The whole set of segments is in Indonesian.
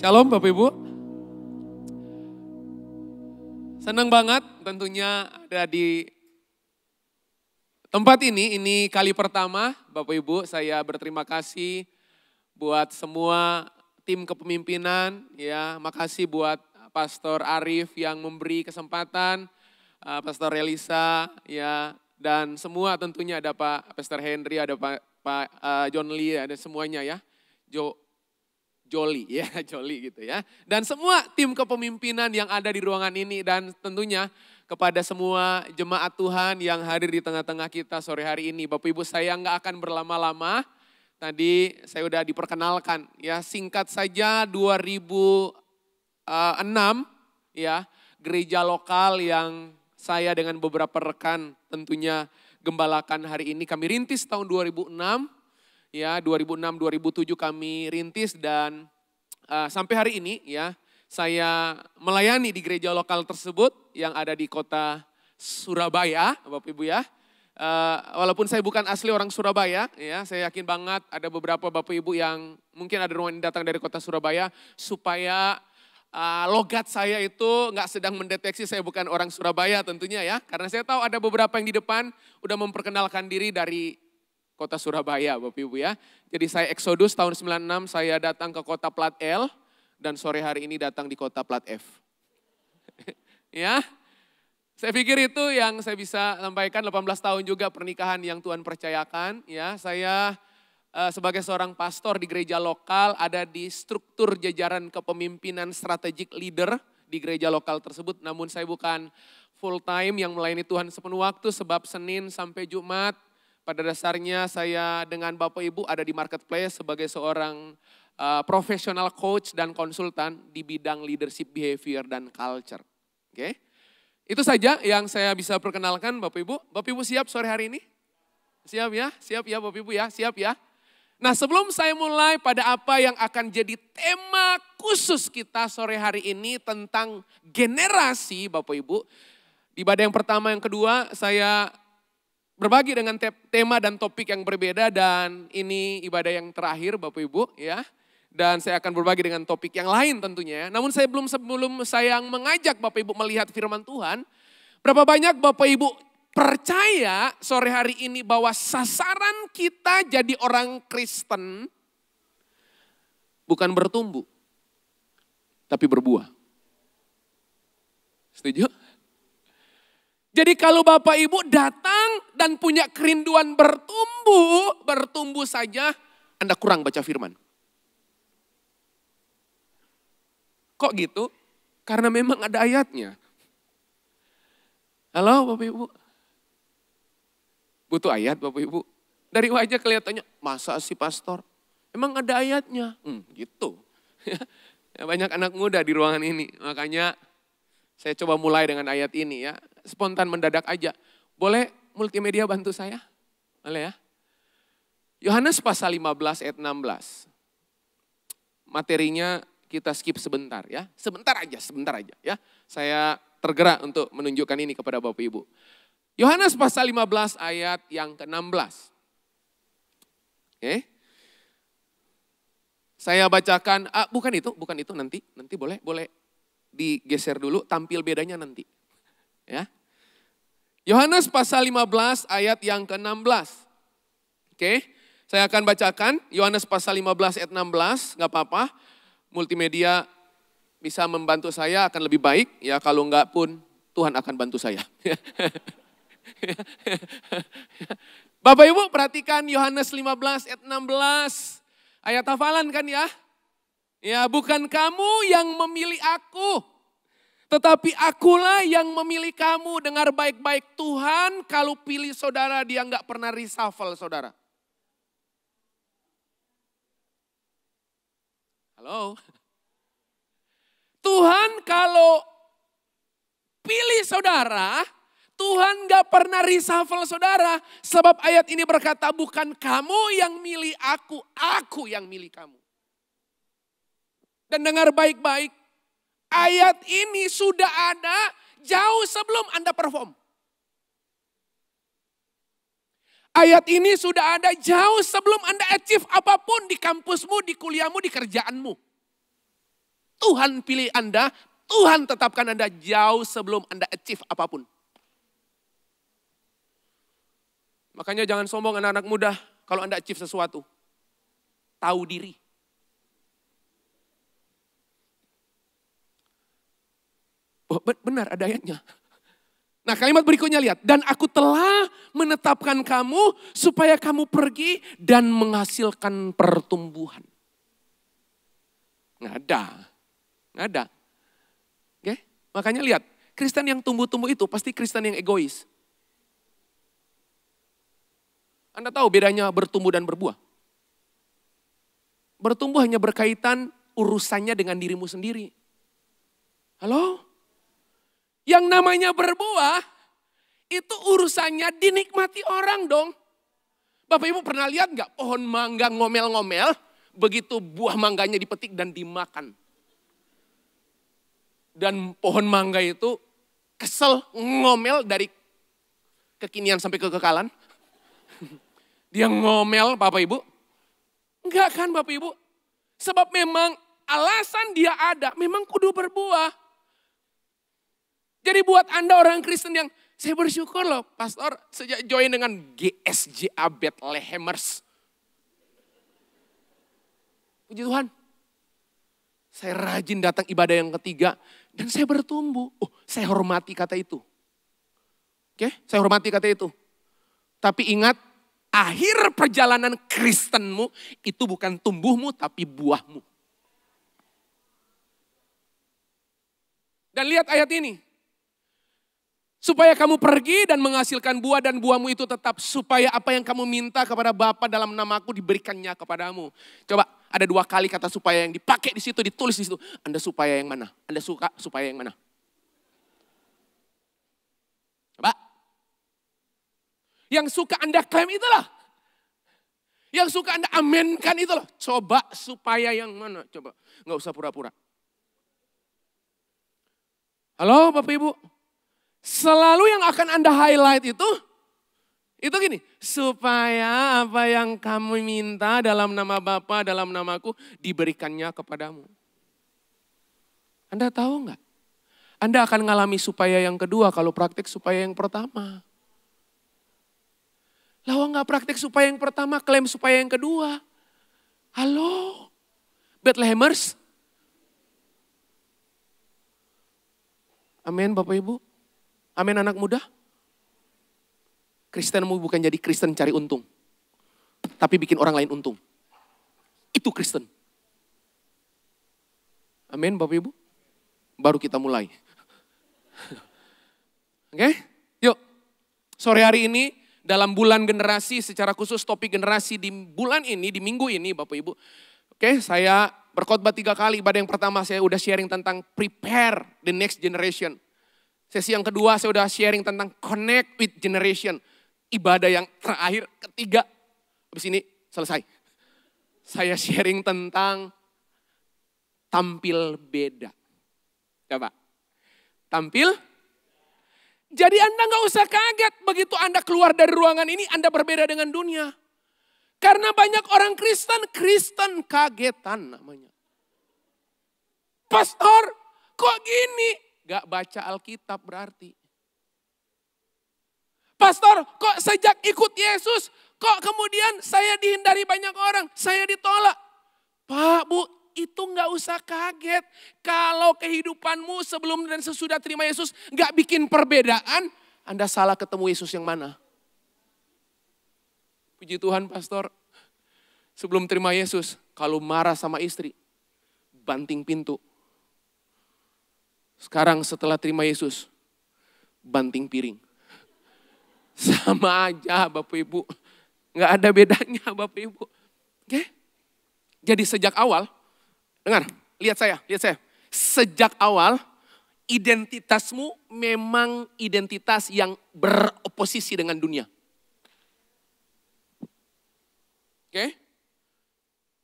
Shalom Bapak Ibu. Senang banget tentunya ada di tempat ini kali pertama Bapak Ibu. Saya berterima kasih buat semua tim kepemimpinan ya. Makasih buat Pastor Arif yang memberi kesempatan, Pastor Elisa ya, dan semua tentunya ada Pak Pastor Henry, ada Pak John Lee, ada semuanya ya. Joli ya, Joli gitu ya. Dan semua tim kepemimpinan yang ada di ruangan ini dan tentunya kepada semua jemaat Tuhan yang hadir di tengah-tengah kita sore hari ini. Bapak Ibu, saya nggak akan berlama-lama. Tadi saya udah diperkenalkan ya, singkat saja 2006 ya, gereja lokal yang saya dengan beberapa rekan tentunya gembalakan hari ini. Kami rintis tahun 2006. Ya, 2006-2007 kami rintis dan sampai hari ini ya saya melayani di gereja lokal tersebut yang ada di kota Surabaya, Bapak Ibu ya. Walaupun saya bukan asli orang Surabaya, ya saya yakin banget ada beberapa Bapak Ibu yang mungkin ada ruangan datang dari kota Surabaya supaya logat saya itu nggak sedang mendeteksi saya bukan orang Surabaya tentunya ya. Karena saya tahu ada beberapa yang di depan udah memperkenalkan diri dari kota Surabaya Bapak Ibu ya. Jadi saya Exodus tahun 96 saya datang ke kota plat L dan sore hari ini datang di kota plat F. Ya, saya pikir itu yang saya bisa sampaikan. 18 tahun juga pernikahan yang Tuhan percayakan. Ya, saya sebagai seorang pastor di gereja lokal ada di struktur jajaran kepemimpinan strategic leader di gereja lokal tersebut. Namun saya bukan full time yang melayani Tuhan sepenuh waktu sebab Senin sampai Jumat pada dasarnya saya dengan Bapak Ibu ada di marketplace sebagai seorang profesional coach dan konsultan di bidang leadership, behavior, dan culture. Oke, itu saja yang saya bisa perkenalkan Bapak Ibu. Bapak Ibu siap sore hari ini? Siap ya Bapak Ibu ya, siap ya. Nah sebelum saya mulai pada apa yang akan jadi tema khusus kita sore hari ini tentang generasi Bapak Ibu. Di ibadah yang pertama yang kedua saya berbagi dengan tema dan topik yang berbeda dan ini ibadah yang terakhir Bapak Ibu ya. Dan saya akan berbagi dengan topik yang lain tentunya. Namun sebelum saya mengajak Bapak Ibu melihat firman Tuhan. Berapa banyak Bapak Ibu percaya sore hari ini bahwa sasaran kita jadi orang Kristen bukan bertumbuh tapi berbuah. Setuju? Jadi kalau Bapak Ibu datang dan punya kerinduan bertumbuh saja, Anda kurang baca firman. Kok gitu? Karena memang ada ayatnya. Halo Bapak Ibu? Butuh ayat Bapak Ibu? Dari wajah kelihatannya, masa sih pastor? Emang ada ayatnya? Gitu. Ya, banyak anak muda di ruangan ini, makanya saya coba mulai dengan ayat ini ya. Spontan mendadak aja. Boleh multimedia bantu saya? Boleh ya? Yohanes pasal 15 ayat 16. Materinya kita skip sebentar ya. Sebentar aja ya. Saya tergerak untuk menunjukkan ini kepada Bapak Ibu. Yohanes pasal 15 ayat yang ke-16. Oke. Saya bacakan, bukan itu nanti boleh digeser dulu, tampil bedanya nanti. Ya. Yohanes pasal 15 ayat yang ke-16. Oke, saya akan bacakan Yohanes pasal 15 ayat 16, gak apa-apa. Multimedia bisa membantu saya akan lebih baik, ya kalau enggak pun Tuhan akan bantu saya. Bapak Ibu perhatikan Yohanes 15 ayat 16, ayat hafalan kan ya? Ya bukan kamu yang memilih aku, tetapi akulah yang memilih kamu. Dengar baik-baik, Tuhan kalau pilih saudara dia nggak pernah reshuffle saudara. Halo. Tuhan kalau pilih saudara, Tuhan nggak pernah reshuffle saudara. Sebab ayat ini berkata bukan kamu yang milih aku yang milih kamu. Dan dengar baik-baik. Ayat ini sudah ada jauh sebelum Anda perform. Ayat ini sudah ada jauh sebelum Anda achieve apapun di kampusmu, di kuliahmu, di kerjaanmu. Tuhan pilih Anda, Tuhan tetapkan Anda jauh sebelum Anda achieve apapun. Makanya jangan sombong anak-anak muda kalau Anda achieve sesuatu. Tahu diri. Oh, benar ada ayatnya. Nah kalimat berikutnya lihat. Dan aku telah menetapkan kamu supaya kamu pergi dan menghasilkan pertumbuhan. Nggak ada. Oke? Makanya lihat, Kristen yang tumbuh-tumbuh itu pasti Kristen yang egois. Anda tahu bedanya bertumbuh dan berbuah? Bertumbuh hanya berkaitan urusannya dengan dirimu sendiri. Halo? Yang namanya berbuah, itu urusannya dinikmati orang dong. Bapak Ibu pernah lihat nggak pohon mangga ngomel-ngomel, begitu buah mangganya dipetik dan dimakan. Dan pohon mangga itu kesel ngomel dari kekinian sampai kekekalan. Dia ngomel Bapak Ibu. Enggak kan Bapak Ibu? Sebab memang alasan dia ada, memang kudu berbuah. Jadi buat Anda orang Kristen yang, saya bersyukur loh pastor sejak join dengan GSJA Bethlehemers. Puji Tuhan. Saya rajin datang ibadah yang ketiga dan saya bertumbuh. Oh, saya hormati kata itu. Oke, saya hormati kata itu. Tapi ingat, akhir perjalanan Kristenmu itu bukan tumbuhmu tapi buahmu. Dan lihat ayat ini. Supaya kamu pergi dan menghasilkan buah dan buahmu itu tetap. Supaya apa yang kamu minta kepada Bapa dalam namaku diberikannya kepadamu. Coba ada 2 kali kata supaya yang dipakai di situ, ditulis di situ. Anda supaya yang mana? Anda suka supaya yang mana? Coba. Yang suka Anda klaim itulah. Yang suka Anda amenkan itulah. Coba supaya yang mana? Coba. Nggak usah pura-pura. Halo Bapak Ibu. Selalu yang akan Anda highlight itu gini. Supaya apa yang kamu minta dalam nama Bapa, dalam namaku diberikannya kepadamu. Anda tahu nggak? Anda akan mengalami supaya yang kedua kalau praktik supaya yang pertama. Lalu nggak praktik supaya yang pertama, klaim supaya yang kedua. Halo, Bethlehemers. Amin Bapak Ibu. Amin anak muda. Kristenmu bukan jadi Kristen cari untung. Tapi bikin orang lain untung. Itu Kristen. Amin Bapak Ibu. Baru kita mulai. Oke, yuk. Sore hari ini dalam bulan generasi, secara khusus topik generasi di bulan ini, di minggu ini Bapak Ibu. Oke, saya berkhotbah 3 kali. Ibadah yang pertama saya udah sharing tentang prepare the next generation. Sesi yang kedua saya udah sharing tentang connect with generation. Ibadah yang terakhir, ketiga. Habis ini selesai. Saya sharing tentang tampil beda. Coba. Tampil. Jadi Anda gak usah kaget begitu Anda keluar dari ruangan ini Anda berbeda dengan dunia. Karena banyak orang Kristen kagetan namanya. Pastor, kok gini? Gak baca Alkitab berarti. Pastor, kok sejak ikut Yesus, kok kemudian saya dihindari banyak orang, saya ditolak. Pak, Bu, itu gak usah kaget. Kalau kehidupanmu sebelum dan sesudah terima Yesus gak bikin perbedaan, Anda salah ketemu Yesus yang mana? Puji Tuhan pastor, sebelum terima Yesus, kalau marah sama istri, banting pintu. Sekarang setelah terima Yesus, banting piring. Sama aja Bapak Ibu. Nggak ada bedanya Bapak Ibu. Oke? Jadi sejak awal, dengar, lihat saya. Sejak awal, identitasmu memang identitas yang beroposisi dengan dunia. Oke?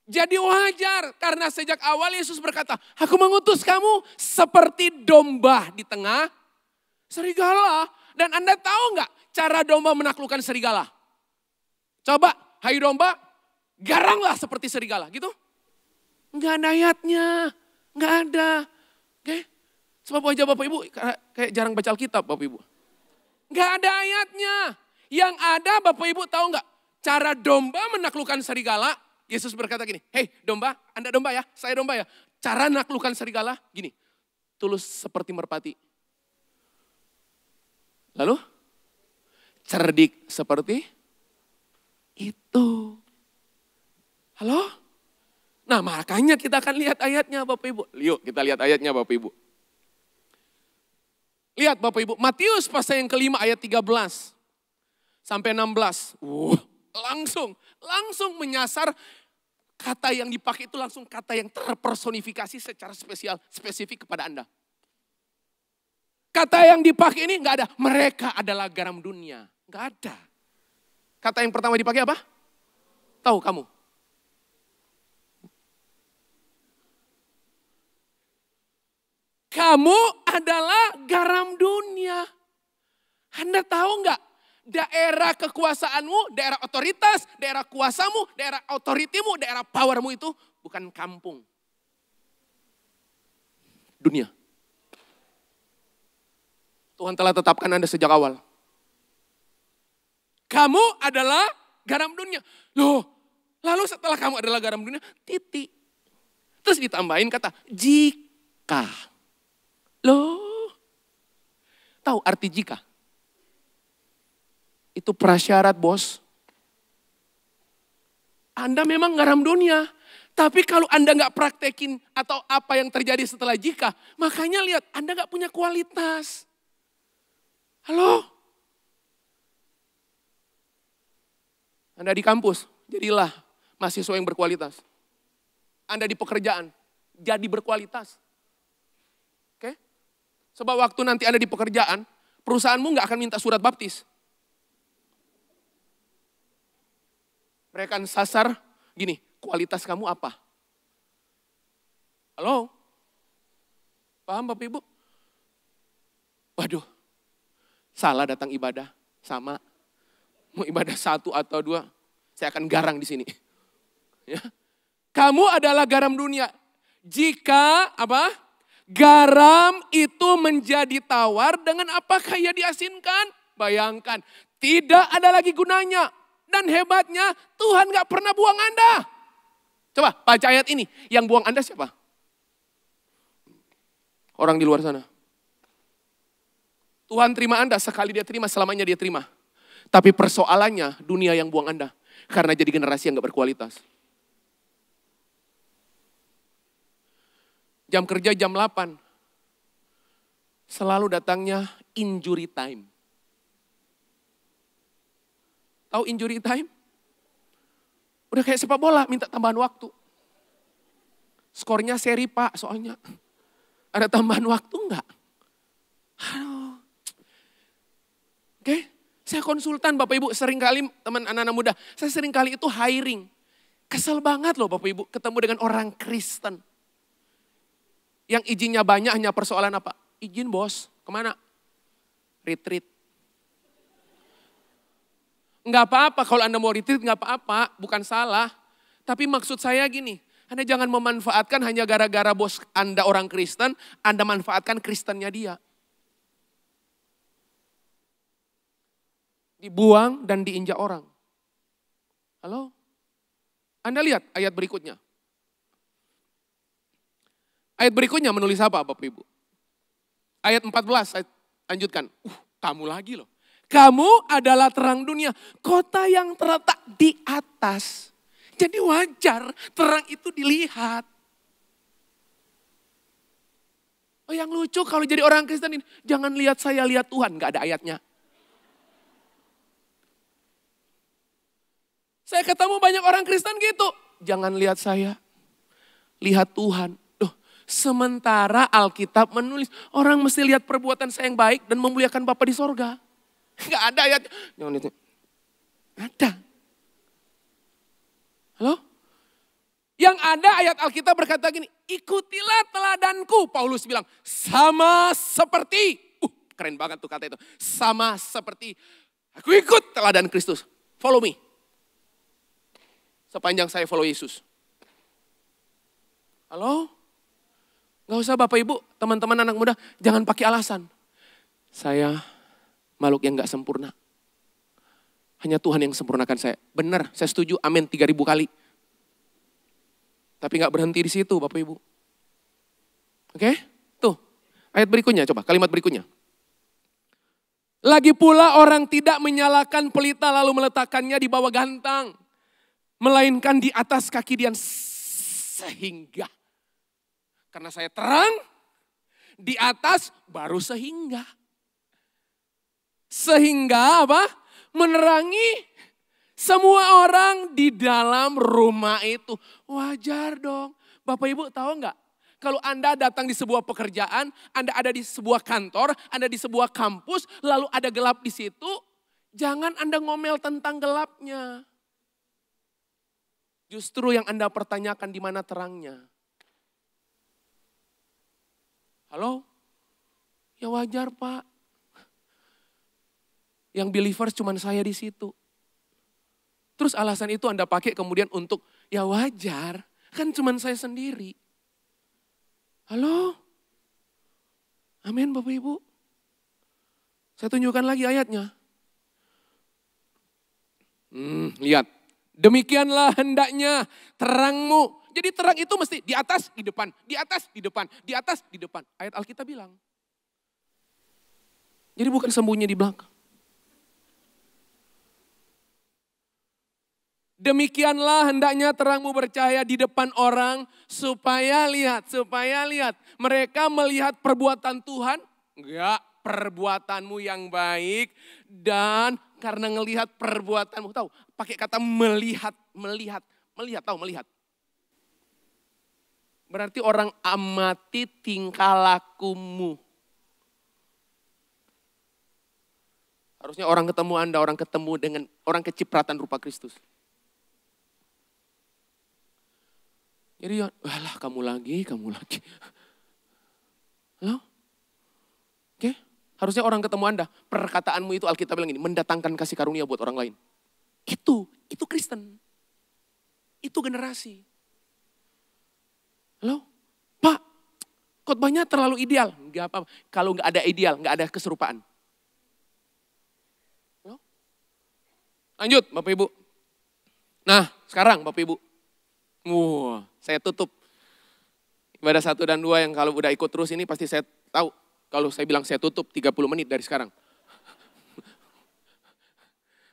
Jadi wajar karena sejak awal Yesus berkata, aku mengutus kamu seperti domba di tengah serigala. Dan Anda tahu nggak cara domba menaklukkan serigala? Coba, hai domba, garanglah seperti serigala gitu. Nggak ada ayatnya, Nggak ada. Oke? Sebab wajah Bapak Ibu kayak jarang baca Alkitab Bapak Ibu. Nggak ada ayatnya. Yang ada Bapak Ibu tahu nggak? Cara domba menaklukkan serigala. Yesus berkata gini, hei domba, Anda domba ya, saya domba ya. Cara menaklukkan serigala gini, tulus seperti merpati. Lalu cerdik seperti itu. Halo? Nah makanya kita akan lihat ayatnya Bapak Ibu. Yuk kita lihat ayatnya Bapak Ibu. Lihat Bapak Ibu, Matius pasal yang kelima ayat 13 sampai 16. Langsung menyasar kata yang dipakai itu langsung kata yang terpersonifikasi secara spesifik kepada Anda. Kata yang dipakai ini nggak ada, mereka adalah garam dunia. Nggak ada. Kata yang pertama dipakai apa? Tahu kamu? Kamu adalah garam dunia. Anda tahu nggak? Daerah kekuasaanmu, daerah otoritas, daerah kuasamu, daerah otoritimu, daerah powermu itu bukan kampung. Dunia. Tuhan telah tetapkan Anda sejak awal. Kamu adalah garam dunia. Loh, lalu setelah kamu adalah garam dunia, titik. Terus ditambahin kata, jika. Loh, tahu arti jika? Itu prasyarat bos. Anda memang garam dunia. Tapi kalau Anda nggak praktekin atau apa yang terjadi setelah jika. Makanya lihat Anda nggak punya kualitas. Halo? Anda di kampus, jadilah mahasiswa yang berkualitas. Anda di pekerjaan, jadi berkualitas. Oke? Sebab waktu nanti Anda di pekerjaan, perusahaanmu nggak akan minta surat baptis. Mereka akan sasar gini, kualitas kamu apa? Halo? Paham Bapak Ibu? Waduh, salah datang ibadah, sama. Mau ibadah 1 atau 2, saya akan garang di sini. Ya. Kamu adalah garam dunia. Jika apa? Garam itu menjadi tawar, dengan apakah ia diasinkan? Bayangkan, tidak ada lagi gunanya. Dan hebatnya Tuhan gak pernah buang Anda. Coba baca ayat ini. Yang buang Anda siapa? Orang di luar sana. Tuhan terima Anda sekali dia terima, selamanya dia terima. Tapi persoalannya dunia yang buang Anda. Karena jadi generasi yang gak berkualitas. Jam kerja jam 8. Selalu datangnya injury time. Tahu injury time? Udah kayak sepak bola, minta tambahan waktu. Skornya seri Pak, soalnya. Ada tambahan waktu enggak? Aduh. Oke, saya konsultan Bapak Ibu, seringkali teman anak-anak muda, saya seringkali itu hiring. Kesel banget loh Bapak Ibu, ketemu dengan orang Kristen. Yang izinnya banyak hanya persoalan apa? Izin bos, kemana? Retreat. Enggak apa-apa kalau Anda mau retreat, enggak apa-apa, bukan salah. Tapi maksud saya gini, Anda jangan memanfaatkan hanya gara-gara bos Anda orang Kristen, Anda manfaatkan Kristennya dia. Dibuang dan diinjak orang. Halo? Anda lihat ayat berikutnya. Ayat berikutnya menulis apa Bapak Ibu? Ayat 14, saya lanjutkan. Kamu lagi loh. Kamu adalah terang dunia, kota yang terletak di atas. Jadi wajar terang itu dilihat. Oh yang lucu kalau jadi orang Kristen ini, jangan lihat saya, lihat Tuhan, gak ada ayatnya. Saya ketemu banyak orang Kristen gitu, jangan lihat saya, lihat Tuhan. Loh, sementara Alkitab menulis, orang mesti lihat perbuatan saya yang baik dan memuliakan Bapa di sorga. Enggak ada ayat. Jangan itu. Ada. Halo? Yang ada ayat Alkitab berkata gini, ikutilah teladanku. Paulus bilang, sama seperti. Keren banget tuh kata itu. Sama seperti. Aku ikut teladan Kristus. Follow me. Sepanjang saya follow Yesus. Halo? Gak usah Bapak Ibu, teman-teman anak muda, jangan pakai alasan. Saya makhluk yang gak sempurna. Hanya Tuhan yang sempurnakan saya. Benar, saya setuju, amin 3000 kali. Tapi gak berhenti di situ Bapak Ibu. Oke, tuh ayat berikutnya coba, kalimat berikutnya. Lagi pula orang tidak menyalakan pelita lalu meletakkannya di bawah gantang. Melainkan di atas kaki Dian sehingga. Karena saya terang, di atas baru sehingga. Sehingga apa? Menerangi semua orang di dalam rumah itu. Wajar dong. Bapak Ibu tahu nggak? Kalau Anda datang di sebuah pekerjaan, Anda ada di sebuah kantor, Anda di sebuah kampus, lalu ada gelap di situ, jangan Anda ngomel tentang gelapnya. Justru yang Anda pertanyakan di mana terangnya. Halo? Ya wajar Pak. Yang believers cuma saya di situ. Terus alasan itu Anda pakai kemudian untuk ya wajar. Kan cuma saya sendiri. Halo? Amin Bapak Ibu. Saya tunjukkan lagi ayatnya. Lihat. Demikianlah hendaknya terangmu. Jadi terang itu mesti di atas, di depan, di atas, di depan, di atas, di depan. Ayat Alkitab bilang. Jadi bukan sembunyi di belakang. Demikianlah hendaknya terangmu bercahaya di depan orang supaya lihat. Mereka melihat perbuatan Tuhan, enggak perbuatanmu yang baik. Dan karena ngelihat perbuatanmu, tahu pakai kata melihat, tahu melihat. Berarti orang amati tingkah lakumu. Harusnya orang ketemu Anda, orang ketemu dengan orang kecipratan rupa Kristus. Jadi walah kamu lagi. Halo? Oke, harusnya orang ketemu Anda, perkataanmu itu Alkitab bilang ini, mendatangkan kasih karunia buat orang lain. Itu Kristen. Itu generasi. Halo? Pak, khotbahnya terlalu ideal. Enggak apa-apa. Kalau enggak ada ideal, enggak ada keserupaan. Halo? Lanjut Bapak Ibu. Nah, sekarang Bapak Ibu. Saya tutup. Ibadah 1 dan 2 yang kalau udah ikut terus ini pasti saya tahu. Kalau saya bilang saya tutup 30 menit dari sekarang.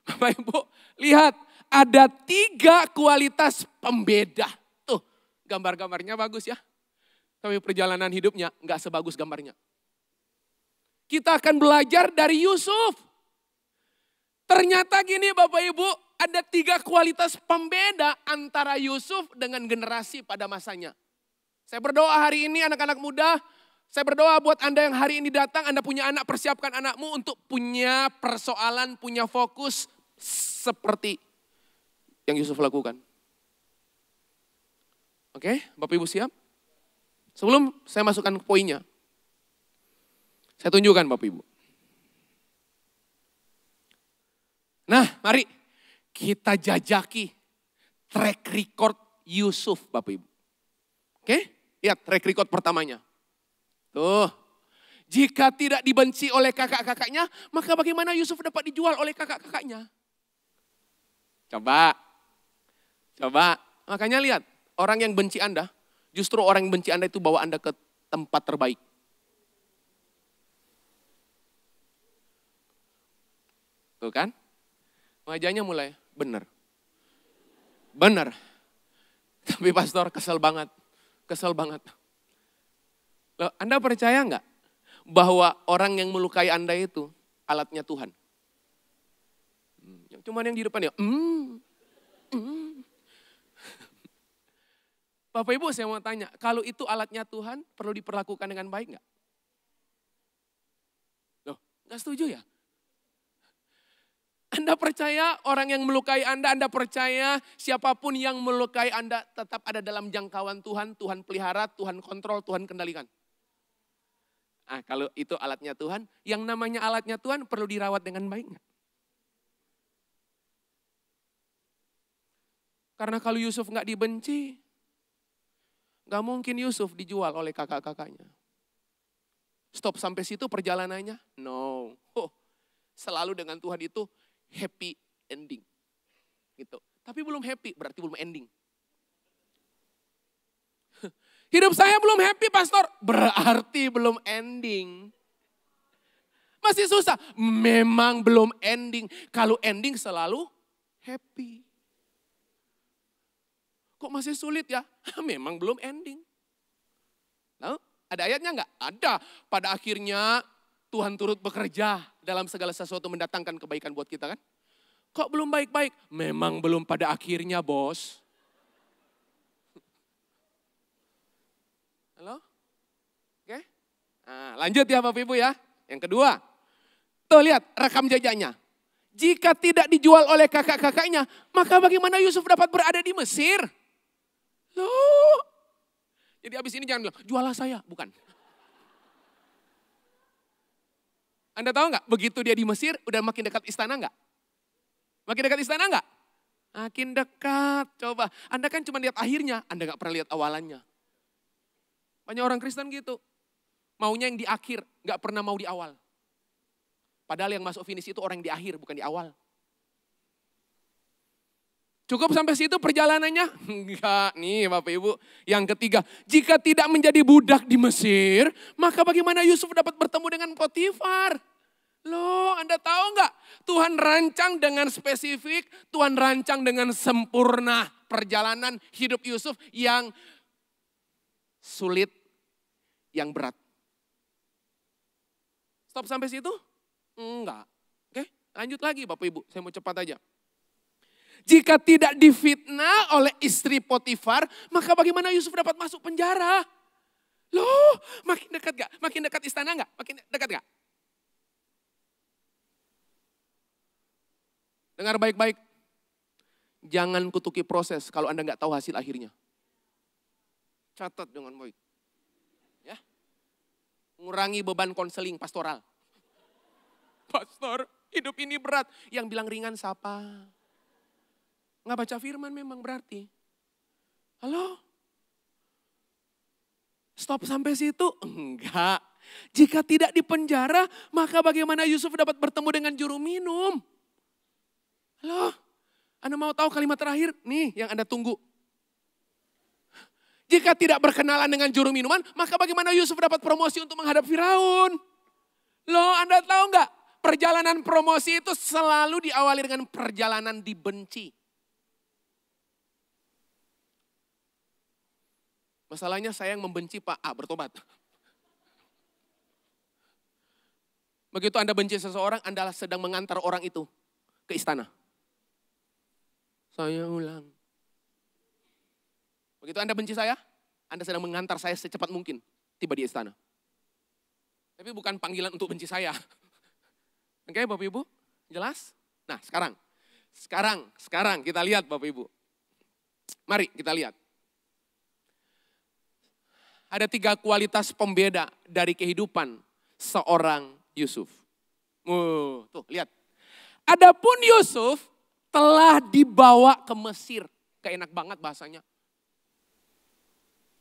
Bapak Ibu, lihat ada 3 kualitas pembeda. Tuh, gambar-gambarnya bagus ya. Tapi perjalanan hidupnya nggak sebagus gambarnya. Kita akan belajar dari Yusuf. Ternyata gini Bapak Ibu, ada 3 kualitas pembeda antara Yusuf dengan generasi pada masanya. Saya berdoa hari ini anak-anak muda, saya berdoa buat Anda yang hari ini datang, Anda punya anak, persiapkan anakmu untuk punya persoalan, punya fokus seperti yang Yusuf lakukan. Oke, Bapak Ibu siap? Sebelum saya masukkan ke poinnya, saya tunjukkan Bapak Ibu. Nah, mari kita jajaki track record Yusuf Bapak Ibu. Oke, lihat track record pertamanya. Tuh, jika tidak dibenci oleh kakak-kakaknya, maka bagaimana Yusuf dapat dijual oleh kakak-kakaknya? Coba. Makanya lihat, orang yang benci Anda, justru orang yang benci Anda itu bawa Anda ke tempat terbaik. Tuh kan? Wajahnya mulai, benar. Tapi pastor kesel banget. Loh, Anda percaya nggak bahwa orang yang melukai Anda itu alatnya Tuhan? Cuman yang di depan ya, Bapak Ibu saya mau tanya, kalau itu alatnya Tuhan perlu diperlakukan dengan baik nggak? Loh, nggak setuju ya? Anda percaya orang yang melukai Anda percaya siapapun yang melukai Anda tetap ada dalam jangkauan Tuhan, Tuhan pelihara, Tuhan kontrol, Tuhan kendalikan. Kalau itu alatnya Tuhan, yang namanya alatnya Tuhan perlu dirawat dengan baik nggak? Karena kalau Yusuf nggak dibenci, Gak mungkin Yusuf dijual oleh kakak-kakaknya. Stop sampai situ perjalanannya? No. Selalu dengan Tuhan itu happy ending. Gitu. Tapi belum happy, berarti belum ending. Hidup saya belum happy, pastor. Berarti belum ending. Masih susah. Memang belum ending. Kalau ending selalu happy. Kok masih sulit ya? Memang belum ending. Nah, ada ayatnya enggak? Ada. Pada akhirnya Tuhan turut bekerja dalam segala sesuatu mendatangkan kebaikan buat kita kan? Kok belum baik-baik? Memang belum pada akhirnya, bos. Halo? Oke? Nah, lanjut ya Bapak Ibu ya. Yang kedua. Tuh lihat rekam jejaknya. Jika tidak dijual oleh kakak-kakaknya, maka bagaimana Yusuf dapat berada di Mesir? Loh. Jadi habis ini jangan bilang, jualah saya. Bukan. Anda tahu nggak, begitu dia di Mesir, udah makin dekat istana nggak? Makin dekat istana nggak? Makin dekat. Coba, Anda kan cuma lihat akhirnya, Anda nggak pernah lihat awalannya. Banyak orang Kristen gitu. Maunya yang di akhir, nggak pernah mau di awal. Padahal yang masuk finish itu orang yang di akhir, bukan di awal. Cukup sampai situ perjalanannya? Enggak, nih Bapak Ibu. Yang ketiga, jika tidak menjadi budak di Mesir, maka bagaimana Yusuf dapat bertemu dengan Potifar? Loh, Anda tahu enggak? Tuhan rancang dengan spesifik, Tuhan rancang dengan sempurna perjalanan hidup Yusuf yang sulit, yang berat. Stop sampai situ? Enggak. Oke, lanjut lagi Bapak Ibu, saya mau cepat aja. Jika tidak difitnah oleh istri Potifar, maka bagaimana Yusuf dapat masuk penjara? Loh, makin dekat gak? Makin dekat istana gak? Makin dekat gak? Dengar baik-baik. Jangan kutuki proses kalau Anda gak tahu hasil akhirnya. Catat dengan baik. Ya. Ngurangi beban konseling pastoral. Pastor, hidup ini berat. Yang bilang ringan siapa? Nggak baca firman memang berarti. Halo? Stop sampai situ? Enggak. Jika tidak dipenjara, maka bagaimana Yusuf dapat bertemu dengan juru minum? Halo? Anda mau tahu kalimat terakhir? Nih yang Anda tunggu. Jika tidak berkenalan dengan juru minuman, maka bagaimana Yusuf dapat promosi untuk menghadap Firaun? Loh, Anda tahu nggak? Perjalanan promosi itu selalu diawali dengan perjalanan dibenci. Masalahnya saya yang membenci Pak A, bertobat. Begitu Anda benci seseorang, Anda sedang mengantar orang itu ke istana. Saya ulang. Begitu Anda benci saya, Anda sedang mengantar saya secepat mungkin tiba di istana. Tapi bukan panggilan untuk benci saya. Oke Bapak Ibu, jelas? Nah sekarang kita lihat Bapak Ibu. Mari kita lihat. Ada 3 kualitas pembeda dari kehidupan seorang Yusuf. Tuh lihat. Adapun Yusuf telah dibawa ke Mesir. Gak enak banget bahasanya.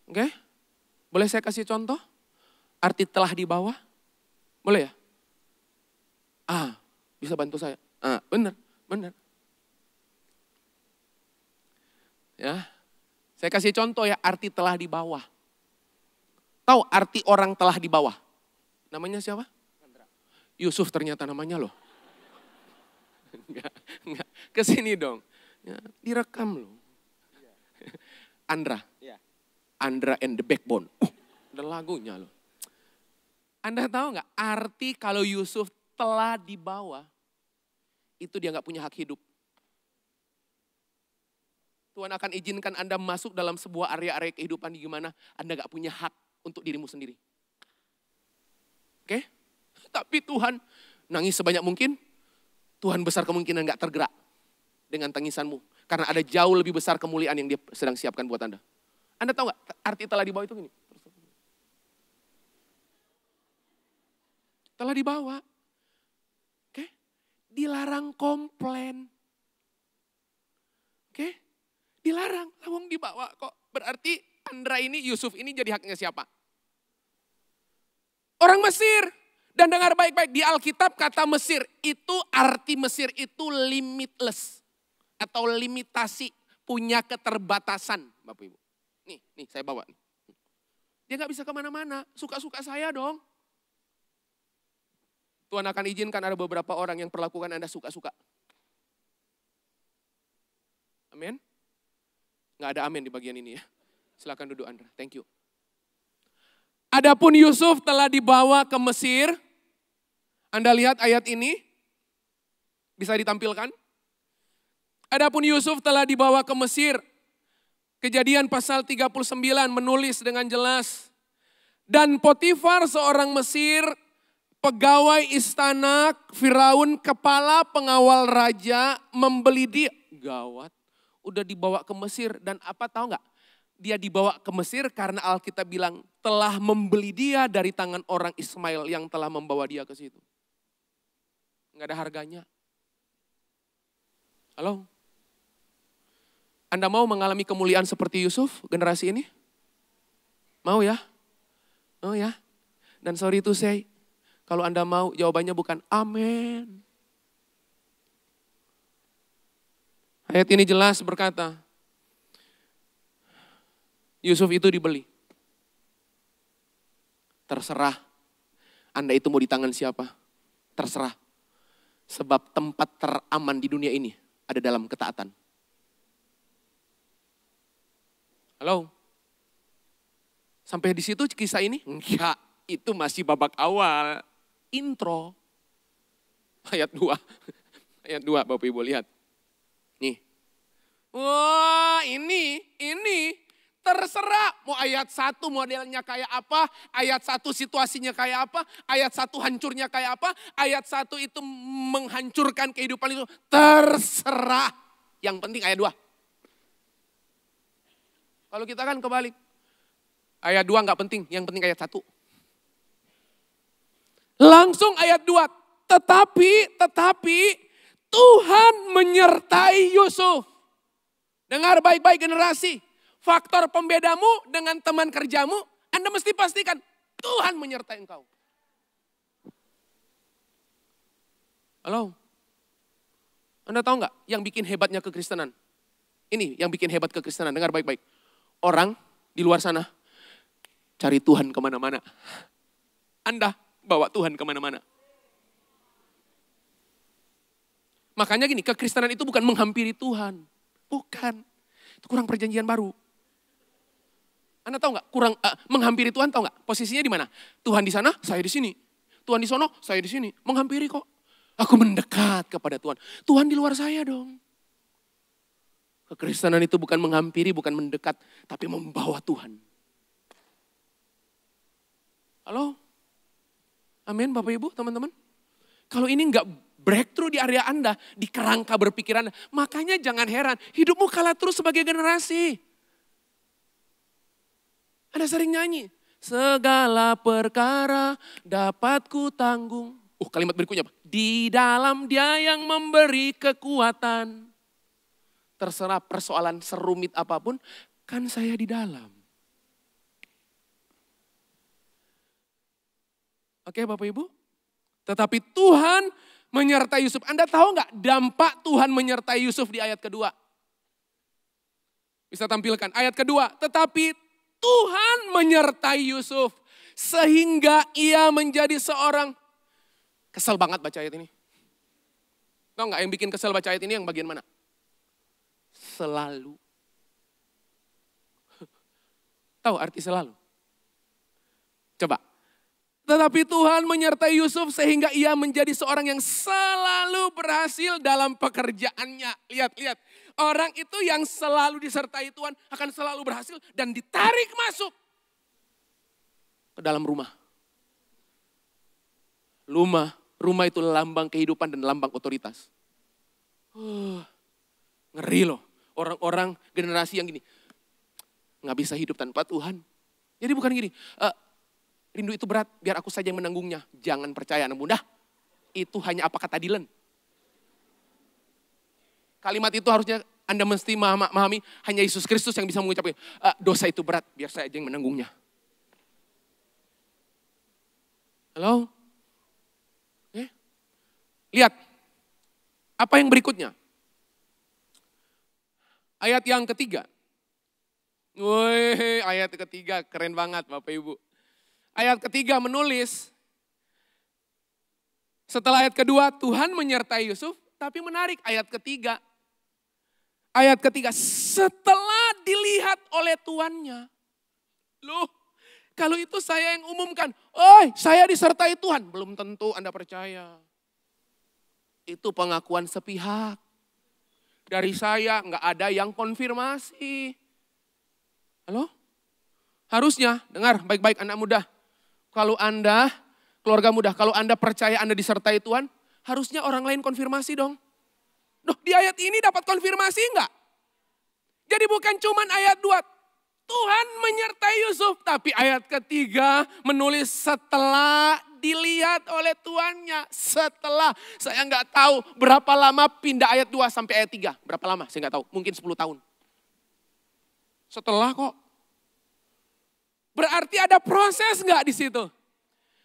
Oke? Boleh saya kasih contoh? Arti telah dibawa? Boleh ya? Bisa bantu saya? Benar. Ya. Saya kasih contoh ya, arti telah dibawa. Tahu arti orang telah di bawah? Namanya siapa? Yusuf ternyata namanya loh. Enggak. Kesini dong. Ya, direkam loh. Andra. Andra and the Backbone. Ada lagunya loh. Anda tahu nggak arti kalau Yusuf telah dibawa, itu dia nggak punya hak hidup. Tuhan akan izinkan Anda masuk dalam sebuah area-area kehidupan di mana Anda nggak punya hak untuk dirimu sendiri. Oke? Tapi Tuhan nangis sebanyak mungkin, Tuhan besar kemungkinan gak tergerak dengan tangisanmu. Karena ada jauh lebih besar kemuliaan yang dia sedang siapkan buat Anda. Anda tahu gak arti telah dibawa itu gini? Telah dibawa. Oke? Dilarang komplain. Oke? Dilarang, lawang dibawa kok. Berarti Andra ini, Yusuf ini jadi haknya siapa? Orang Mesir. Dan dengar baik-baik, di Alkitab kata Mesir itu, arti Mesir itu limitless. Atau limitasi, punya keterbatasan Bapak Ibu. Nih saya bawa. Dia gak bisa kemana-mana, suka-suka saya dong. Tuhan akan izinkan ada beberapa orang yang perlakukan Anda suka-suka. Amin. Gak ada amin di bagian ini ya. Silakan duduk Andra, thank you. Adapun Yusuf telah dibawa ke Mesir. Anda lihat ayat ini. Bisa ditampilkan. Adapun Yusuf telah dibawa ke Mesir. Kejadian pasal 39 menulis dengan jelas. Dan Potifar seorang Mesir, pegawai istana Firaun, kepala pengawal raja, membeli dia. Gawat, udah dibawa ke Mesir dan apa tahu nggak? Dia dibawa ke Mesir karena Alkitab bilang telah membeli dia dari tangan orang Ismail yang telah membawa dia ke situ. Nggak ada harganya. Halo? Anda mau mengalami kemuliaan seperti Yusuf generasi ini? Mau ya? Mau ya? Dan sorry to say, kalau Anda mau jawabannya bukan amin. Ayat ini jelas berkata, Yusuf itu dibeli. Terserah Anda itu mau di tangan siapa. Terserah. Sebab tempat teraman di dunia ini ada dalam ketaatan. Halo? Sampai di situ kisah ini? Enggak, itu masih babak awal. Intro. Ayat 2. Ayat 2 Bapak Ibu lihat. Nih. Wah ini. Terserah mau ayat 1 modelnya kayak apa, ayat 1 situasinya kayak apa, ayat 1 hancurnya kayak apa, ayat 1 itu menghancurkan kehidupan itu. Terserah. Yang penting ayat 2. Kalau kita kan kebalik. Ayat 2 gak penting, yang penting ayat 1. Langsung ayat 2. Tetapi Tuhan menyertai Yusuf. Dengar baik-baik generasi. Faktor pembedamu dengan teman kerjamu, Anda mesti pastikan Tuhan menyertai engkau. Halo? Anda tahu nggak yang bikin hebatnya kekristenan? Ini yang bikin hebat kekristenan, dengar baik-baik. Orang di luar sana cari Tuhan kemana-mana. Anda bawa Tuhan kemana-mana. Makanya gini, kekristenan itu bukan menghampiri Tuhan. Bukan. Itu kurang perjanjian baru. Anda tahu nggak? Kurang menghampiri Tuhan, tahu nggak? Posisinya di mana? Tuhan di sana, saya di sini. Tuhan di sono, saya di sini. Menghampiri kok. Aku mendekat kepada Tuhan. Tuhan di luar saya dong. Kekristenan itu bukan menghampiri, bukan mendekat, tapi membawa Tuhan. Halo? Amin Bapak Ibu, teman-teman. Kalau ini nggak breakthrough di area Anda, di kerangka berpikir Anda, makanya jangan heran, hidupmu kalah terus sebagai generasi. Anda sering nyanyi, segala perkara dapat ku tanggung. Kalimat berikutnya apa? Di dalam Dia yang memberi kekuatan. Terserah persoalan serumit apapun, kan saya di dalam. Oke Bapak Ibu? Tetapi Tuhan menyertai Yusuf. Anda tahu nggak dampak Tuhan menyertai Yusuf di ayat kedua? Bisa tampilkan ayat kedua. Tetapi Tuhan menyertai Yusuf sehingga ia menjadi seorang, kesel banget baca ayat ini. Tahu nggak yang bikin kesel baca ayat ini yang bagian mana? Selalu. Tahu arti selalu? Coba. Tetapi Tuhan menyertai Yusuf sehingga ia menjadi seorang yang selalu berhasil dalam pekerjaannya. Lihat. Orang itu yang selalu disertai Tuhan akan selalu berhasil dan ditarik masuk ke dalam rumah. Rumah itu lambang kehidupan dan lambang otoritas. Ngeri loh. Orang-orang generasi yang gini. Nggak bisa hidup tanpa Tuhan. Jadi bukan gini. Rindu itu berat, biar aku saja yang menanggungnya. Jangan percaya anak muda. Itu hanya apa kata Dylan. Kalimat itu harusnya Anda mesti memahami hanya Yesus Kristus yang bisa mengucapkan, dosa itu berat, biar saya aja yang menanggungnya. Halo? Lihat, apa yang berikutnya? Ayat yang ketiga. Wih, ayat ketiga keren banget Bapak Ibu. Ayat ketiga menulis, setelah ayat kedua Tuhan menyertai Yusuf, tapi menarik ayat ketiga. Ayat ketiga, setelah dilihat oleh tuannya. Loh, kalau itu saya yang umumkan, saya disertai Tuhan. Belum tentu Anda percaya. Itu pengakuan sepihak. Dari saya nggak ada yang konfirmasi. Halo? Harusnya, dengar baik-baik anak muda. Kalau Anda, keluarga muda, kalau Anda percaya Anda disertai Tuhan, harusnya orang lain konfirmasi dong. Loh, di ayat ini dapat konfirmasi enggak? Jadi bukan cuman ayat 2, Tuhan menyertai Yusuf. Tapi ayat ketiga menulis setelah dilihat oleh tuannya. Setelah, saya nggak tahu berapa lama pindah ayat 2 sampai ayat 3. Berapa lama, saya nggak tahu, mungkin 10 tahun. Setelah kok. Berarti ada proses nggak di situ?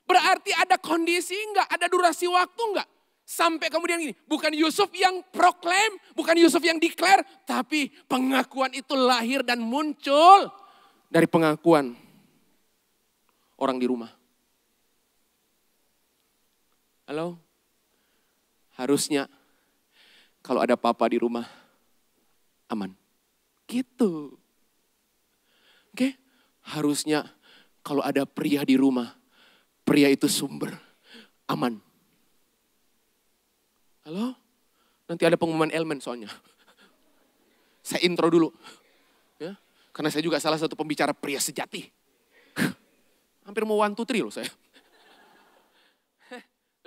Berarti ada kondisi nggak? Ada durasi waktu nggak? Sampai kemudian gini, bukan Yusuf yang proklaim, bukan Yusuf yang declare, tapi pengakuan itu lahir dan muncul dari pengakuan orang di rumah. Halo? Harusnya kalau ada papa di rumah, aman. Gitu. Oke? Harusnya kalau ada pria di rumah, pria itu sumber, aman. Halo? Nanti ada pengumuman elemen soalnya. Saya intro dulu. Ya, karena saya juga salah satu pembicara pria sejati. Hampir mau 1, 2, 3 loh saya.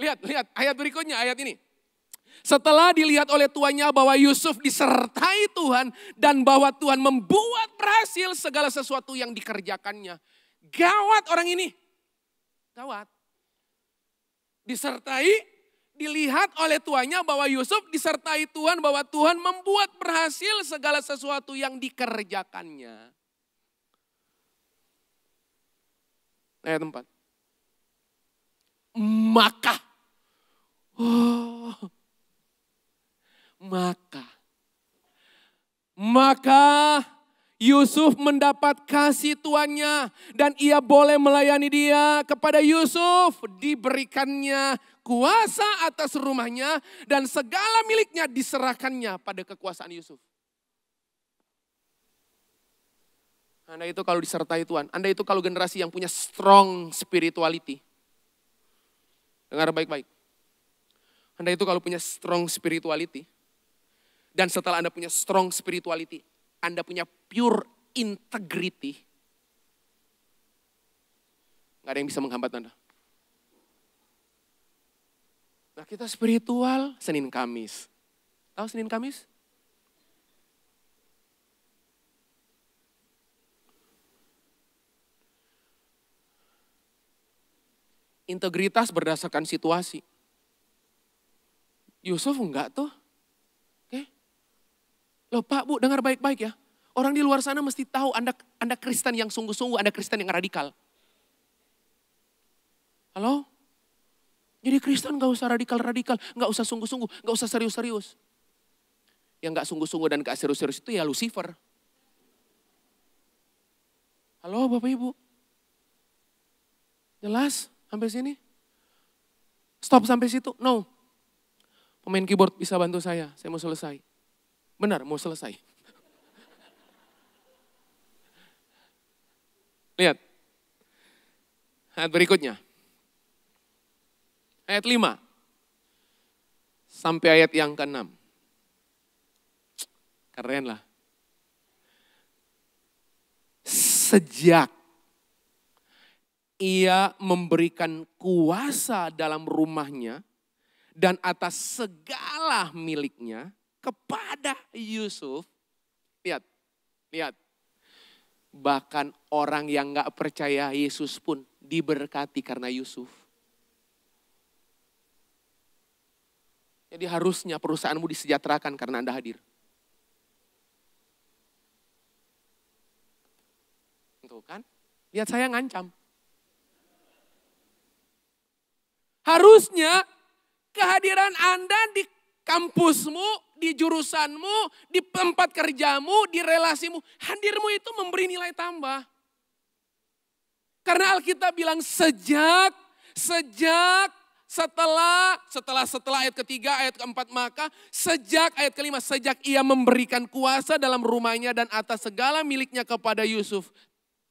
Lihat ayat berikutnya, ayat ini. Setelah dilihat oleh tuannya bahwa Yusuf disertai Tuhan dan bahwa Tuhan membuat berhasil segala sesuatu yang dikerjakannya. Gawat orang ini. Gawat. Disertai, dilihat oleh tuannya bahwa Yusuf disertai Tuhan, bahwa Tuhan membuat berhasil segala sesuatu yang dikerjakannya. Ayat 4. Maka Yusuf mendapat kasih tuannya dan ia boleh melayani dia. Kepada Yusuf diberikannya kuasa atas rumahnya dan segala miliknya diserahkannya pada kekuasaan Yusuf. Anda itu kalau disertai Tuhan, Anda itu kalau generasi yang punya strong spirituality. Dengar baik-baik. Anda itu kalau punya strong spirituality, dan setelah Anda punya strong spirituality, Anda punya pure integrity, gak ada yang bisa menghambat Anda. Nah, kita spiritual Senin Kamis. Tahu Senin Kamis? Integritas berdasarkan situasi. Yusuf enggak tuh. Oke. Loh Pak, Bu, dengar baik-baik ya. Orang di luar sana mesti tahu Anda Kristen yang sungguh-sungguh, Anda Kristen yang radikal. Halo? Jadi Kristen gak usah radikal-radikal, gak usah sungguh-sungguh, gak usah serius-serius. Yang gak sungguh-sungguh dan gak serius-serius itu ya Lucifer. Halo Bapak Ibu? Jelas sampai sini? Stop sampai situ? No. Pemain keyboard bisa bantu saya mau selesai. Benar, mau selesai. Lihat. Ayat berikutnya. Ayat 5. Sampai ayat yang ke-6. Keren lah. Sejak ia memberikan kuasa dalam rumahnya dan atas segala miliknya kepada Yusuf. Lihat. Bahkan orang yang gak percaya Yesus pun diberkati karena Yusuf. Jadi harusnya perusahaanmu disejahterakan karena Anda hadir. Tuh kan, lihat saya ngancam. Harusnya kehadiran Anda di kampusmu, di jurusanmu, di tempat kerjamu, di relasimu, hadirmu itu memberi nilai tambah. Karena Alkitab bilang setelah ayat ketiga, ayat keempat, maka sejak ayat kelima, sejak ia memberikan kuasa dalam rumahnya dan atas segala miliknya kepada Yusuf,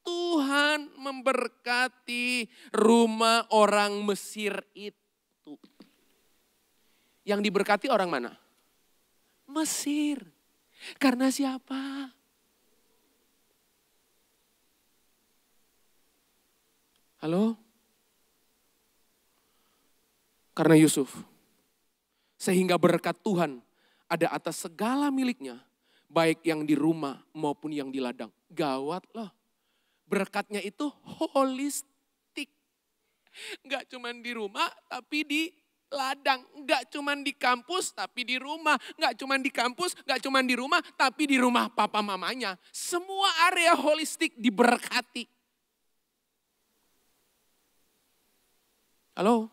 Tuhan memberkati rumah orang Mesir itu. Yang diberkati orang mana? Mesir. Karena siapa? Halo? Karena Yusuf. Sehingga berkat Tuhan ada atas segala miliknya. Baik yang di rumah maupun yang di ladang. Gawat loh. Berkatnya itu holistik. Gak cuma di rumah tapi di ladang. Gak cuma di kampus tapi di rumah. Gak cuma di kampus, gak cuma di rumah tapi di rumah papa mamanya. Semua area holistik diberkati. Halo?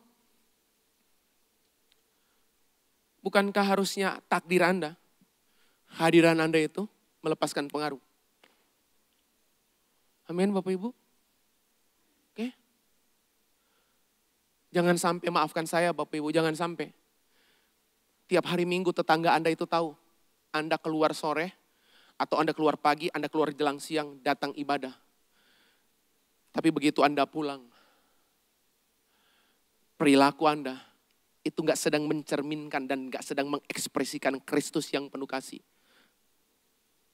Bukankah harusnya takdir Anda, hadiran Anda itu melepaskan pengaruh? Amin Bapak Ibu? Oke? Jangan sampai, maafkan saya Bapak Ibu, jangan sampai. Tiap hari Minggu tetangga Anda itu tahu, Anda keluar sore, atau Anda keluar pagi, Anda keluar jelang siang, datang ibadah. Tapi begitu Anda pulang, perilaku Anda itu gak sedang mencerminkan dan gak sedang mengekspresikan Kristus yang penuh kasih.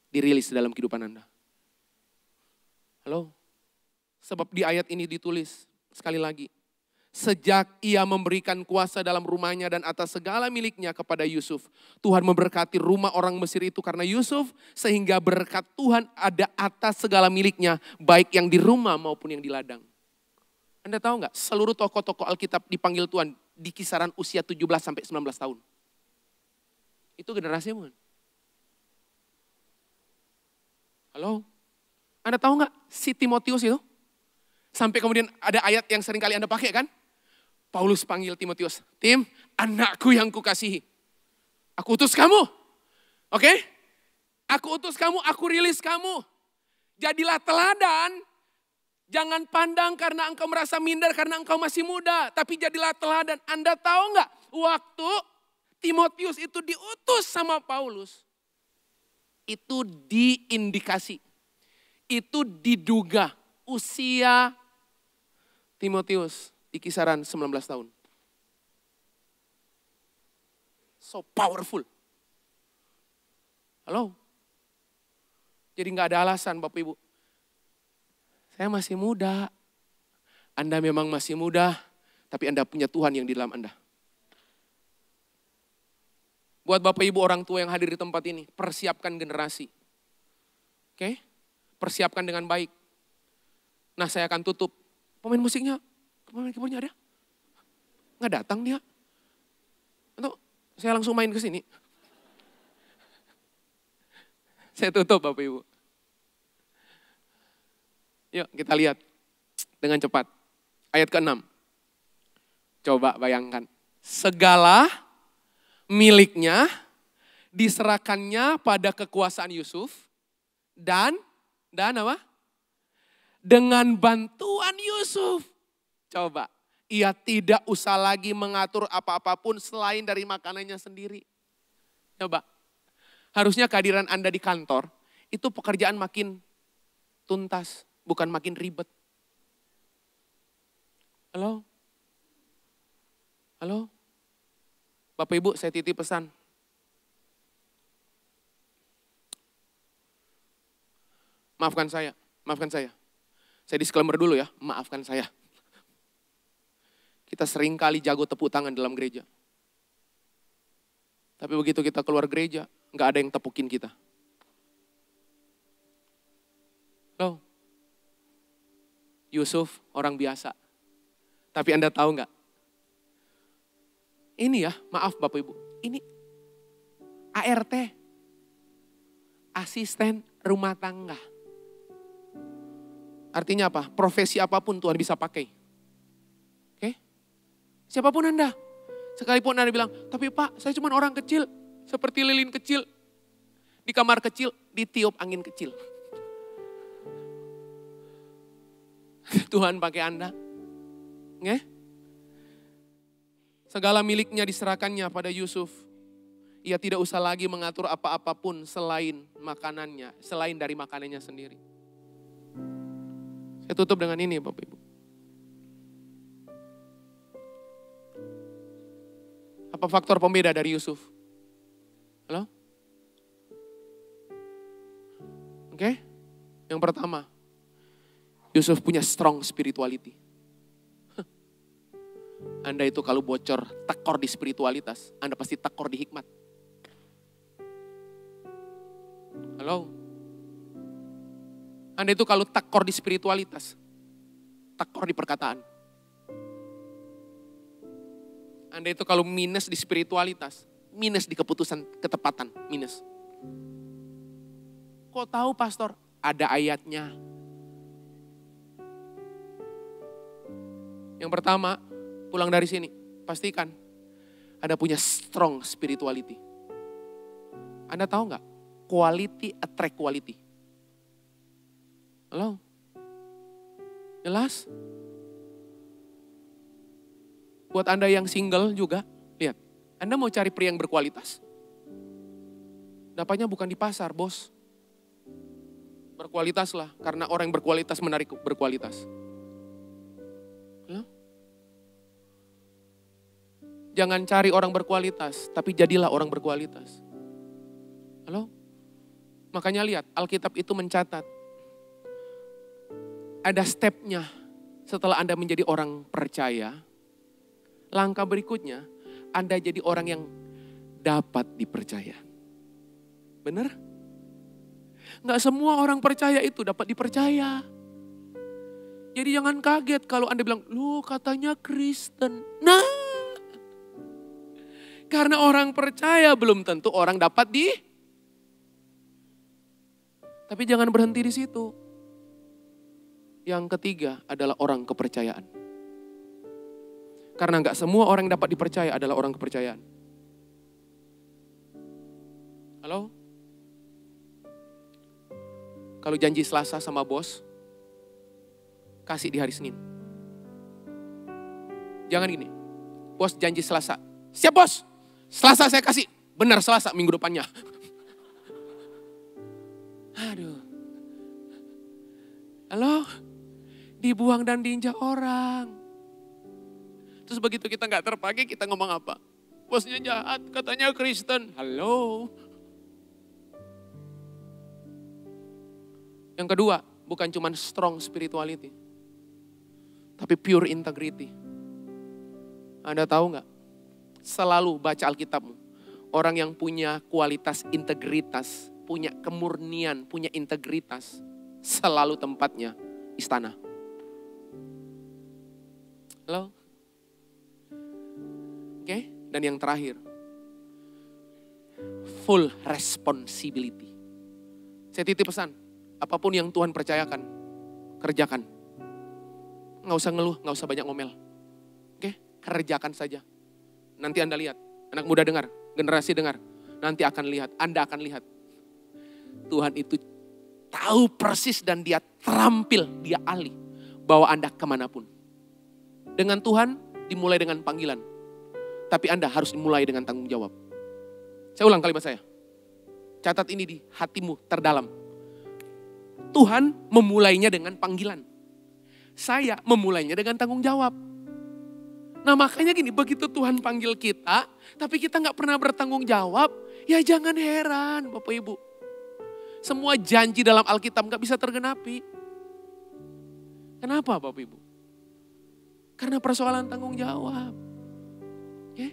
Dirilis dalam kehidupan Anda. Halo? Sebab di ayat ini ditulis, sekali lagi. Sejak ia memberikan kuasa dalam rumahnya dan atas segala miliknya kepada Yusuf. Tuhan memberkati rumah orang Mesir itu karena Yusuf. Sehingga berkat Tuhan ada atas segala miliknya. Baik yang di rumah maupun yang di ladang. Anda tahu gak, seluruh tokoh-tokoh Alkitab dipanggil Tuhan di kisaran usia 17 sampai 19 tahun. Itu generasi bukan? Halo? Anda tahu gak si Timotius itu? Sampai kemudian ada ayat yang sering kali Anda pakai kan? Paulus panggil Timotius, Tim, anakku yang kukasihi. Aku utus kamu. Oke? Aku utus kamu, aku rilis kamu. Jadilah teladan. Jangan pandang karena engkau merasa minder karena engkau masih muda. Tapi jadilah teladan. Anda tahu nggak waktu Timotius itu diutus sama Paulus. Itu diindikasi. Itu diduga usia Timotius di kisaran 19 tahun. So powerful. Halo? Jadi nggak ada alasan Bapak Ibu. Saya masih muda. Anda memang masih muda, tapi Anda punya Tuhan yang di dalam Anda. Buat Bapak Ibu orang tua yang hadir di tempat ini, persiapkan generasi. Oke? Persiapkan dengan baik. Nah, saya akan tutup. Pemain musiknya, pemain keyboardnya ada? Nggak datang dia. Atau saya langsung main ke sini. Saya tutup Bapak Ibu. Yuk kita lihat dengan cepat. Ayat ke-6. Coba bayangkan. Segala miliknya diserahkannya pada kekuasaan Yusuf. Dan apa? Dengan bantuan Yusuf. Coba. Ia tidak usah lagi mengatur apa-apapun selain dari makanannya sendiri. Coba. Harusnya kehadiran Anda di kantor, itu pekerjaan makin tuntas. Bukan makin ribet. Halo? Halo? Bapak Ibu, saya titip pesan. Maafkan saya, maafkan saya. Saya disclaimer dulu ya, maafkan saya. Kita sering kali jago tepuk tangan dalam gereja. Tapi begitu kita keluar gereja, nggak ada yang tepukin kita. Halo? Yusuf orang biasa. Tapi Anda tahu nggak? Ini ya, maaf Bapak Ibu. Ini ART. Asisten rumah tangga. Artinya apa? Profesi apapun Tuhan bisa pakai. Oke? Siapapun Anda. Sekalipun Anda bilang, tapi Pak saya cuma orang kecil. Seperti lilin kecil. Di kamar kecil, ditiup angin kecil. Tuhan pakai Anda. Oke? Segala miliknya diserahkannya pada Yusuf. Ia tidak usah lagi mengatur apa-apapun selain makanannya. Selain dari makanannya sendiri. Saya tutup dengan ini Bapak Ibu. Apa faktor pembeda dari Yusuf? Halo? Oke? Yang pertama, Yusuf punya strong spirituality. Anda itu kalau bocor tekor di spiritualitas, Anda pasti tekor di hikmat. Halo? Anda itu kalau tekor di spiritualitas, tekor di perkataan. Anda itu kalau minus di spiritualitas, minus di keputusan ketepatan, minus. Kok tahu pastor? Ada ayatnya. Yang pertama, pulang dari sini, pastikan Anda punya strong spirituality. Anda tahu nggak? Quality attract quality. Halo? Jelas? Buat Anda yang single juga, lihat. Anda mau cari pria yang berkualitas. Dapatnya bukan di pasar, bos. Berkualitas lah, karena orang yang berkualitas menarik berkualitas. Halo? Jangan cari orang berkualitas, tapi jadilah orang berkualitas. Halo? Makanya lihat, Alkitab itu mencatat. Ada stepnya setelah Anda menjadi orang percaya. Langkah berikutnya, Anda jadi orang yang dapat dipercaya. Benar? Nggak semua orang percaya itu dapat dipercaya. Jadi jangan kaget kalau Anda bilang, lu katanya Kristen. Nah, karena orang percaya belum tentu orang dapat Tapi jangan berhenti di situ. Yang ketiga adalah orang kepercayaan. Karena nggak semua orang yang dapat dipercaya adalah orang kepercayaan. Halo? Kalau janji Selasa sama bos, kasih di hari Senin. Jangan gini, bos janji Selasa. Siap bos, Selasa saya kasih. Benar Selasa minggu depannya. Aduh. Halo? Dibuang dan diinjak orang. Terus begitu kita gak terpakai, kita ngomong apa? Bosnya jahat, katanya Kristen. Halo? Yang kedua, bukan cuma strong spirituality. Tapi pure integrity. Anda tahu gak? Selalu baca Alkitabmu. Orang yang punya kualitas integritas, punya kemurnian, punya integritas. Selalu tempatnya istana. Halo? Oke, dan yang terakhir. Full responsibility. Saya titip pesan, apapun yang Tuhan percayakan, kerjakan. Nggak usah ngeluh, nggak usah banyak ngomel. Oke, kerjakan saja. Nanti Anda lihat, anak muda dengar, generasi dengar. Nanti akan lihat, Anda akan lihat. Tuhan itu tahu persis dan dia terampil, dia ahli. Bawa Anda kemanapun. Dengan Tuhan dimulai dengan panggilan. Tapi Anda harus dimulai dengan tanggung jawab. Saya ulang kalimat saya. Catat ini di hatimu terdalam. Tuhan memulainya dengan panggilan. Saya memulainya dengan tanggung jawab. Nah makanya gini, begitu Tuhan panggil kita, tapi kita gak pernah bertanggung jawab, ya jangan heran Bapak Ibu. Semua janji dalam Alkitab gak bisa tergenapi. Kenapa Bapak Ibu? Karena persoalan tanggung jawab. Oke?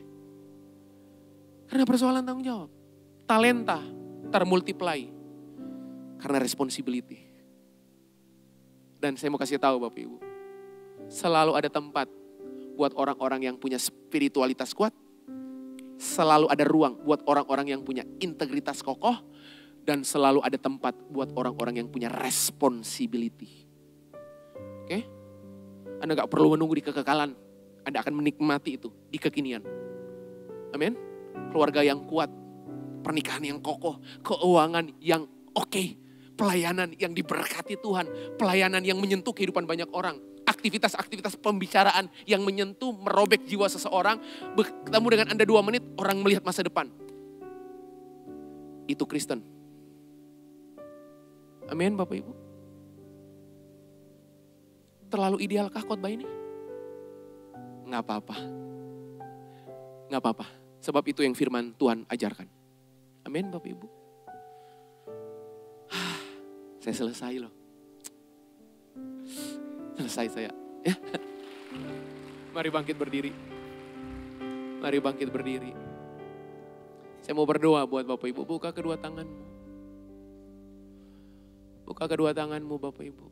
Karena persoalan tanggung jawab. Talenta termultiply. Karena responsibility. Dan saya mau kasih tahu Bapak Ibu. Selalu ada tempat buat orang-orang yang punya spiritualitas kuat. Selalu ada ruang buat orang-orang yang punya integritas kokoh. Dan selalu ada tempat buat orang-orang yang punya responsibility. Oke? Anda gak perlu menunggu di kekekalan. Anda akan menikmati itu di kekinian. Amin. Keluarga yang kuat, pernikahan yang kokoh, keuangan yang oke, pelayanan yang diberkati Tuhan, pelayanan yang menyentuh kehidupan banyak orang, aktivitas-aktivitas pembicaraan yang menyentuh, merobek jiwa seseorang, ketemu dengan Anda 2 menit, orang melihat masa depan. Itu Kristen. Amin Bapak Ibu. Terlalu idealkah khotbah ini? Nggak apa-apa. Nggak apa-apa. Sebab itu yang firman Tuhan ajarkan. Amin Bapak Ibu. Saya selesai loh. Selesai saya. Ya. Mari bangkit berdiri. Mari bangkit berdiri. Saya mau berdoa buat Bapak Ibu. Buka kedua tanganmu. Buka kedua tanganmu Bapak Ibu.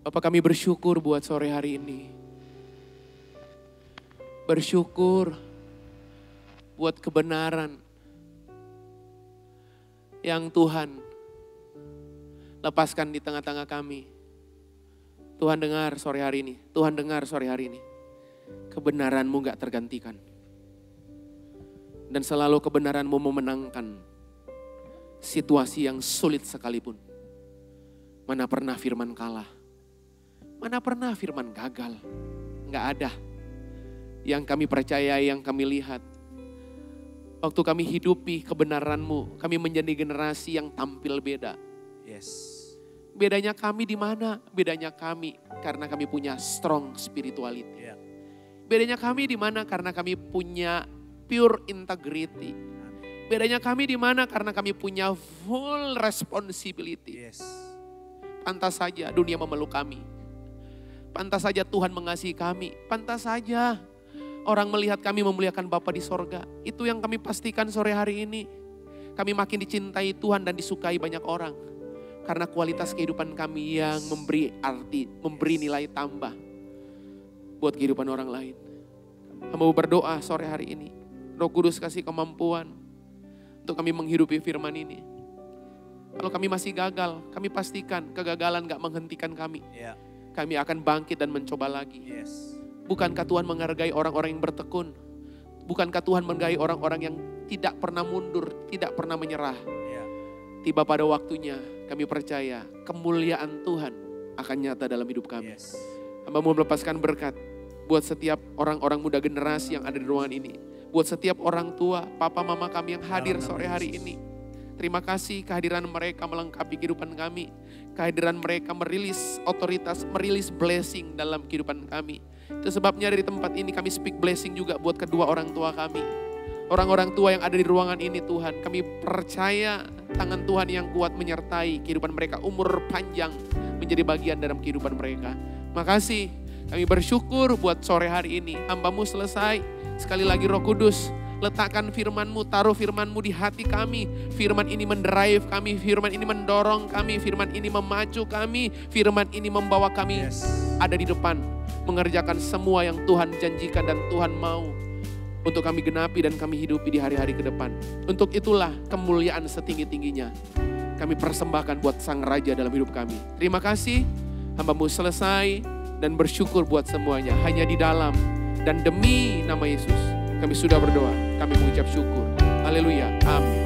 Bapak, kami bersyukur buat sore hari ini. Bersyukur buat kebenaran yang Tuhan lepaskan di tengah-tengah kami. Tuhan dengar sore hari ini. Tuhan dengar sore hari ini. Kebenaran-Mu gak tergantikan. Dan selalu kebenaran-Mu memenangkan situasi yang sulit sekalipun. Mana pernah firman kalah. Mana pernah firman gagal. Gak ada. Yang kami percaya, yang kami lihat. Waktu kami hidupi kebenaran-Mu, kami menjadi generasi yang tampil beda. Yes. Bedanya kami di mana? Bedanya kami karena kami punya strong spirituality. Yeah. Bedanya kami di mana? Karena kami punya pure integrity. Bedanya kami di mana? Karena kami punya full responsibility. Yes. Pantas saja dunia memeluk kami. Pantas saja Tuhan mengasihi kami. Pantas saja orang melihat kami memuliakan Bapa di sorga. Itu yang kami pastikan sore hari ini. Kami makin dicintai Tuhan dan disukai banyak orang. Karena kualitas kehidupan kami yang memberi arti, memberi nilai tambah buat kehidupan orang lain. Kami berdoa sore hari ini. Roh Kudus kasih kemampuan untuk kami menghidupi firman ini. Kalau kami masih gagal, kami pastikan kegagalan gak menghentikan kami. Yeah. Kami akan bangkit dan mencoba lagi. Yes. Bukankah Tuhan menghargai orang-orang yang bertekun? Bukankah Tuhan menghargai orang-orang yang tidak pernah mundur, tidak pernah menyerah? Yeah. Tiba pada waktunya, kami percaya kemuliaan Tuhan akan nyata dalam hidup kami. Yes. Hamba mau melepaskan berkat buat setiap orang-orang muda generasi yang ada di ruangan ini. Buat setiap orang tua, papa mama kami yang hadir sore hari ini. Terima kasih kehadiran mereka melengkapi kehidupan kami. Kehadiran mereka merilis otoritas, merilis blessing dalam kehidupan kami. Itu sebabnya dari tempat ini kami speak blessing juga buat kedua orang tua kami. Orang-orang tua yang ada di ruangan ini Tuhan. Kami percaya tangan Tuhan yang kuat menyertai kehidupan mereka. Umur panjang menjadi bagian dalam kehidupan mereka. Makasih, kami bersyukur buat sore hari ini. Hamba-Mu selesai. Sekali lagi Roh Kudus, letakkan firman-Mu, taruh firman-Mu di hati kami. Firman ini mendrive kami, firman ini mendorong kami, firman ini memacu kami, firman ini membawa kami ada di depan. Mengerjakan semua yang Tuhan janjikan dan Tuhan mau untuk kami genapi dan kami hidupi di hari-hari ke depan. Untuk itulah kemuliaan setinggi-tingginya kami persembahkan buat Sang Raja dalam hidup kami. Terima kasih, hamba-Mu selesai dan bersyukur buat semuanya. Hanya di dalam dan demi nama Yesus kami sudah berdoa, kami mengucap syukur. Haleluya, amin.